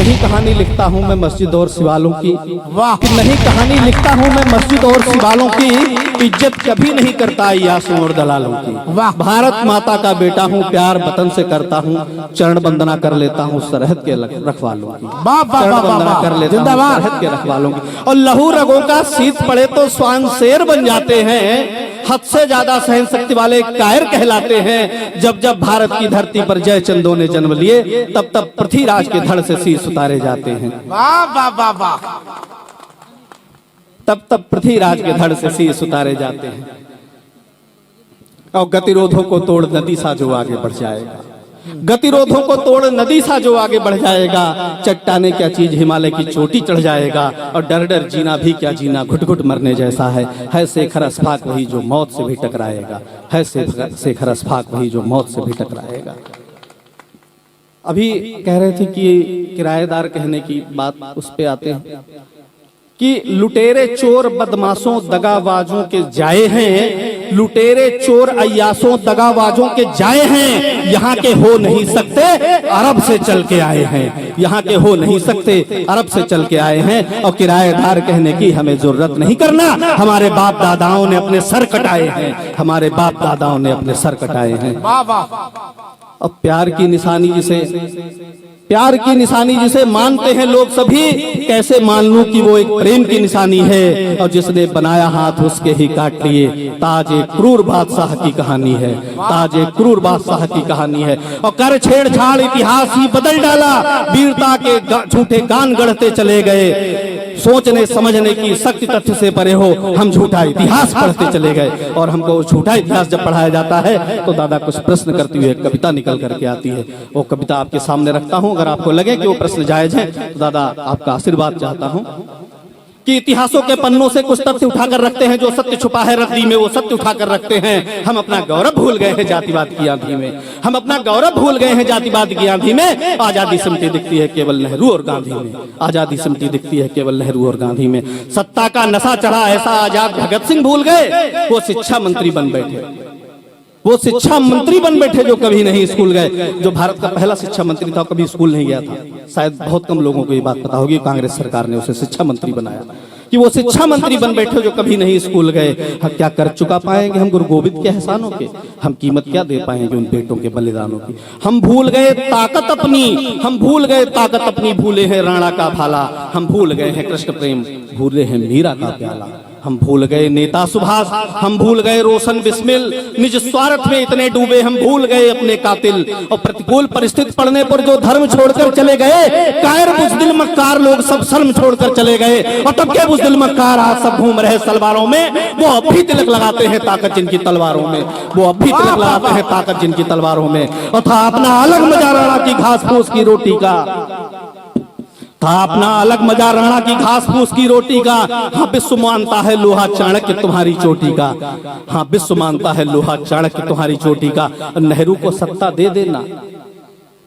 नहीं कहानी लिखता हूँ मैं मस्जिद और शिवालों की, वाह। कि नहीं कहानी लिखता हूँ मैं मस्जिद और शिवालों की, इज्जत कभी नहीं करता यासों और दलालों की। वाह। भारत माता का बेटा हूँ, प्यार वतन से करता हूँ, चरण वंदना कर लेता हूँ सरहद के रखवालों की। चरण वंदना कर लेता हूँ सरहद के रखवालों की। और लहू रगों का शीत पड़े तो स्वान शेर बन जाते हैं, हद से ज्यादा सहन शक्ति वाले कायर कहलाते हैं। जब जब भारत की धरती पर जय चंदों ने जन्म लिए, तब तब पृथ्वीराज के धड़ से शीश उतारे जाते हैं। वाह वाह वाह वाह। तब तब पृथ्वीराज के धड़ से शीश उतारे जाते हैं। और गतिरोधों को तोड़ नदी सा जो आगे बढ़ जाएगा, गतिरोधों को तोड़ नदी सा जो आगे बढ़ जाएगा, चट्टाने क्या चीज हिमालय की चोटी चढ़ जाएगा। और डर डर जीना भी क्या जीना, घुट घुट मरने जैसा है शेखर अस्फाक वही जो मौत से भी टकराएगा, है शेखर अस्फाक वही जो मौत से भी टकराएगा। अभी कह रहे थे कि किराएदार कहने की बात, उस पे आते हैं कि लुटेरे चोर बदमाशों दगाबाजों के जाए हैं, लुटेरे चोर अय्यासों दगाबाजों के जाए हैं, यहाँ के हो नहीं सकते अरब से चल के आए हैं, यहाँ के हो नहीं सकते अरब से चल के आए हैं। और किराएदार कहने की हमें जरूरत नहीं करना, हमारे बाप दादाओं ने अपने सर कटाए हैं, हमारे बाप दादाओं ने अपने सर कटाए हैं। वाह वाह। अब प्यार की निशानी जिसे मानते हैं लोग सभी, कैसे मान लूं कि वो एक प्रेम की निशानी है। और जिसने बनाया हाथ उसके ही काट लिए, ताज एक क्रूर बादशाह की कहानी है, ताज एक क्रूर बादशाह की कहानी है। और कर छेड़छाड़ इतिहास ही बदल डाला, वीरता के झूठे गान गढ़ते चले गए। सोचने समझने की शक्ति तथ्य से परे हो, हम झूठा इतिहास पढ़ते चले गए। और हमको झूठा इतिहास जब पढ़ाया जाता है तो दादा कुछ प्रश्न करती हुई कविता निकल करके आती है। वो कविता आपके सामने रखता हूँ, अगर आपको लगे कि वो प्रश्न जायज है तो दादा आपका आशीर्वाद चाहता हूँ कि इतिहासों के पन्नों से कुछ तथ्य उठाकर रखते हैं, जो सत्य छुपा है रद्दी में वो सत्य उठाकर रखते हैं। हम अपना गौरव भूल गए हैं जातिवाद की आंधी में, हम अपना गौरव भूल गए हैं जातिवाद की आंधी में। आजादी सिमटी दिखती है केवल नेहरू और गांधी में, आजादी सिमटी दिखती है केवल नेहरू और गांधी में। सत्ता का नशा चढ़ा ऐसा आजाद भगत सिंह भूल गए, वो शिक्षा मंत्री बन बैठे, वो शिक्षा मंत्री बन बैठे जो कभी नहीं स्कूल गए। जो भारत का पहला शिक्षा मंत्री था कभी स्कूल नहीं गया था। शायद बहुत कम लोगों को ये बात पता होगी, कांग्रेस सरकार ने उसे शिक्षा मंत्री बनाया, कि वो शिक्षा मंत्री बन बैठे जो कभी नहीं स्कूल गए। हम क्या कर चुका पाएंगे हम गुरु गोविंद के एहसानों के, हम कीमत क्या दे पाएंगे उन बेटों के बलिदानों की। हम भूल गए ताकत अपनी, हम भूल गए ताकत अपनी, भूले हैं राणा का भाला, हम भूल गए हैं कृष्ण प्रेम, भूले हैं मीरा का प्याला। हम भूल गए नेता सुभाष, हम भूल गए रोशन बिस्मिल, निज स्वार्थ में इतने डूबे हम भूल गए अपने कातिल। और प्रतिकूल परिस्थिति पड़ने पर जो धर्म छोड़कर चले गए, कायर बुज़दिल मक्कार लोग सब शर्म छोड़कर चले गए। और तब के बुज़दिल मक्कार आज सब घूम रहे सलवारों में, वो अब भी तिलक लगाते हैं ताकत जिनकी तलवारों में, वो अब भी तिलक लगाते हैं ताकत जिनकी तलवारों में। और था अपना अलग मजा राणा की घास फूस की रोटी का, था अपना अलग मजा राणा की घास फूस की रोटी का। हाँ विश्व मानता है लोहा चाणक्य तुम्हारी चोटी का, हाँ विश्व मानता है लोहा चाणक्य तुम्हारी चोटी का। नेहरू को सत्ता दे देना,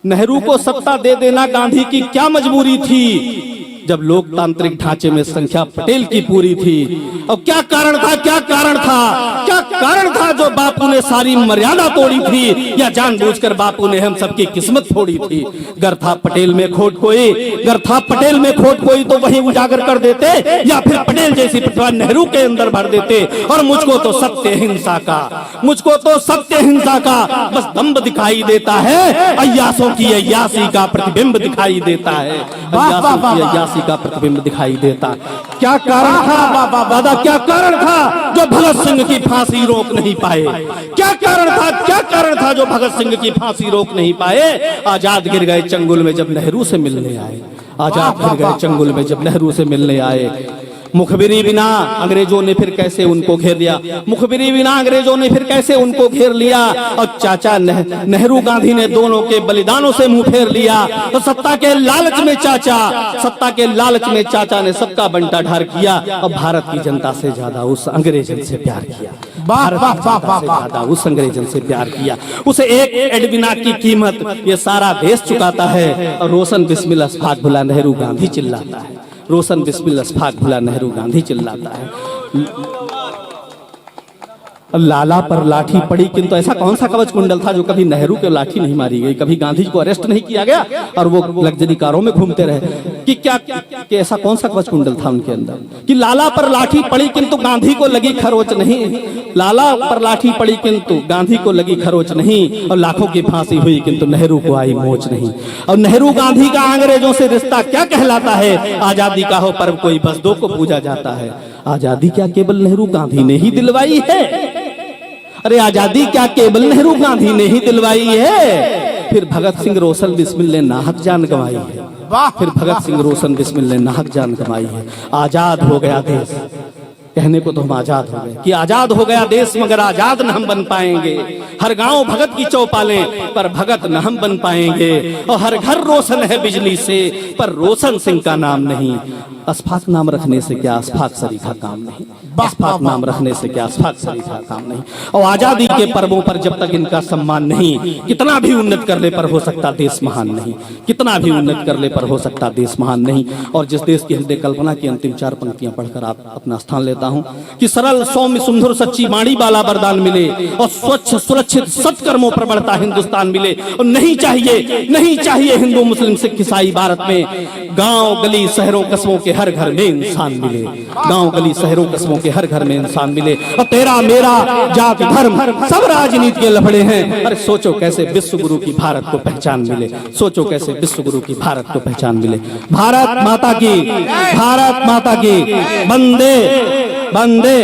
नेहरू को सत्ता दे देना गांधी की क्या मजबूरी थी, जब लोकतांत्रिक ढांचे में संख्या पटेल की पूरी थी। और क्या कारण था, क्या कारण था, क्या कारण था जो बापू ने सारी मर्यादा तोड़ी थी, या जानबूझकर बापू ने हम सबकी किस्मत फोड़ी थी। गर था पटेल में खोट कोई, गर था पटेल में खोट कोई तो वही उजागर कर देते, या फिर पटेल जैसी प्रतिभा नेहरू के अंदर भर देते। और मुझको तो सत्य हिंसा का, मुझको तो सत्य हिंसा का बस दम्भ दिखाई देता है, अय्यासों की अय्यासी का प्रतिबिंब दिखाई देता है, अय्यासों की अय्यासी का प्रतिबिंब दिखाई देता। क्या कारण था दादा, क्या कारण था जो भगत सिंह की फांसी रोक नहीं पाए, क्या कारण था, क्या कारण था जो भगत सिंह की फांसी रोक नहीं पाए। आजाद गिर गए चंगुल में जब नेहरू से मिलने आए, आजाद गिर गए चंगुल में जब नेहरू से मिलने आए। मुखबिरी बिना अंग्रेजों ने फिर कैसे उनको घेर लिया, मुखबिरी बिना अंग्रेजों ने फिर कैसे उनको घेर लिया। और चाचा नेहरू गांधी ने दोनों के बलिदानों से मुंह फेर लिया। तो सत्ता के लालच में चाचा, सत्ता के लालच में चाचा ने सबका बंटा ढार किया, और भारत की जनता से ज्यादा उस अंग्रेजन से प्यार किया, भारत की जनता से ज्यादा उस अंग्रेजन से प्यार किया। उसे एक एडविना की कीमत ये सारा देश चुकाता है। और रोशन बिस्मिल अशफाक भुला नेहरू गांधी चिल्लाता है, रोशन बिस्मिल अशफाक भुला नेहरू गांधी चिल्लाता है। लाला पर लाठी पड़ी, किंतु ऐसा कौन सा कवच कुंडल था जो कभी नेहरू के लाठी नहीं मारी गई, कभी गांधी जी को अरेस्ट नहीं किया गया और वो लग्जरी कारों में घूमते रहे? कि क्या कि ऐसा कौन सा कवच कुंडल था उनके अंदर कि लाला पर लाठी पड़ी किंतु गांधी को लगी खरोच नहीं, लाला पर लाठी पड़ी किंतु गांधी को लगी खरोच नहीं, और लाखों की फांसी हुई किंतु नेहरू को आई मोच नहीं। और नेहरू गांधी का अंग्रेजों से रिश्ता क्या कहलाता है? आजादी का हो पर्व कोई बस दो को पूजा जाता है। आजादी क्या केवल नेहरू गांधी ने ही दिलवाई है? अरे आजादी क्या केवल नेहरू गांधी ने ही दिलवाई है? फिर भगत सिंह रोशन बिस्मिल ने नाहक जान गंवाई है, फिर भगत सिंह रोशन बिस्मिल ने नाहक जान गंवाई है। आजाद हो गया देश, कहने को तो हम आजाद हो गए कि आजाद हो गया देश, मगर आजाद न हम बन पाएंगे। हर गांव भगत की चौपालें, पर भगत न हम बन पाएंगे। और हर घर रोशन है बिजली से, पर रोशन सिंह का नाम नहीं। अशफाक नाम रखने से क्या अशफाक सरीखा काम नहीं, अशफाक नाम रखने से क्या अशफाक सरीखा काम नहीं। और आजादी के पर्वों पर जब तक इनका सम्मान नहीं, कितना भी उन्नत करने पर हो सकता देश महान नहीं, कितना भी उन्नत करने पर हो सकता देश महान नहीं। और जिस देश की हृदय कल्पना की अंतिम 4 पंक्तियां पढ़कर आप अपना स्थान लेता हूं कि सरल सौम्य सुंदर सच्ची वाणी वाला वरदान मिले, और स्वच्छ सुरक्षित सत्कर्मों पर बढ़ता हिंदुस्तान मिले। और नहीं चाहिए हिंदू मुस्लिम सिख ईसाई भारत में, गांव गली शहरों कस्बों के हर घर में इंसान मिले, गांव गली शहरों कस्बों के हर घर में इंसान मिले। और तेरा मेरा जाति धर्म सब राजनीति के लफड़े हैं। अरे सोचो कैसे विश्व गुरु की भारत को पहचान मिले, सोचो कैसे विश्व गुरु की भारत को पहचान मिले। भारत माता की, भारत माता की, वंदे वंदे।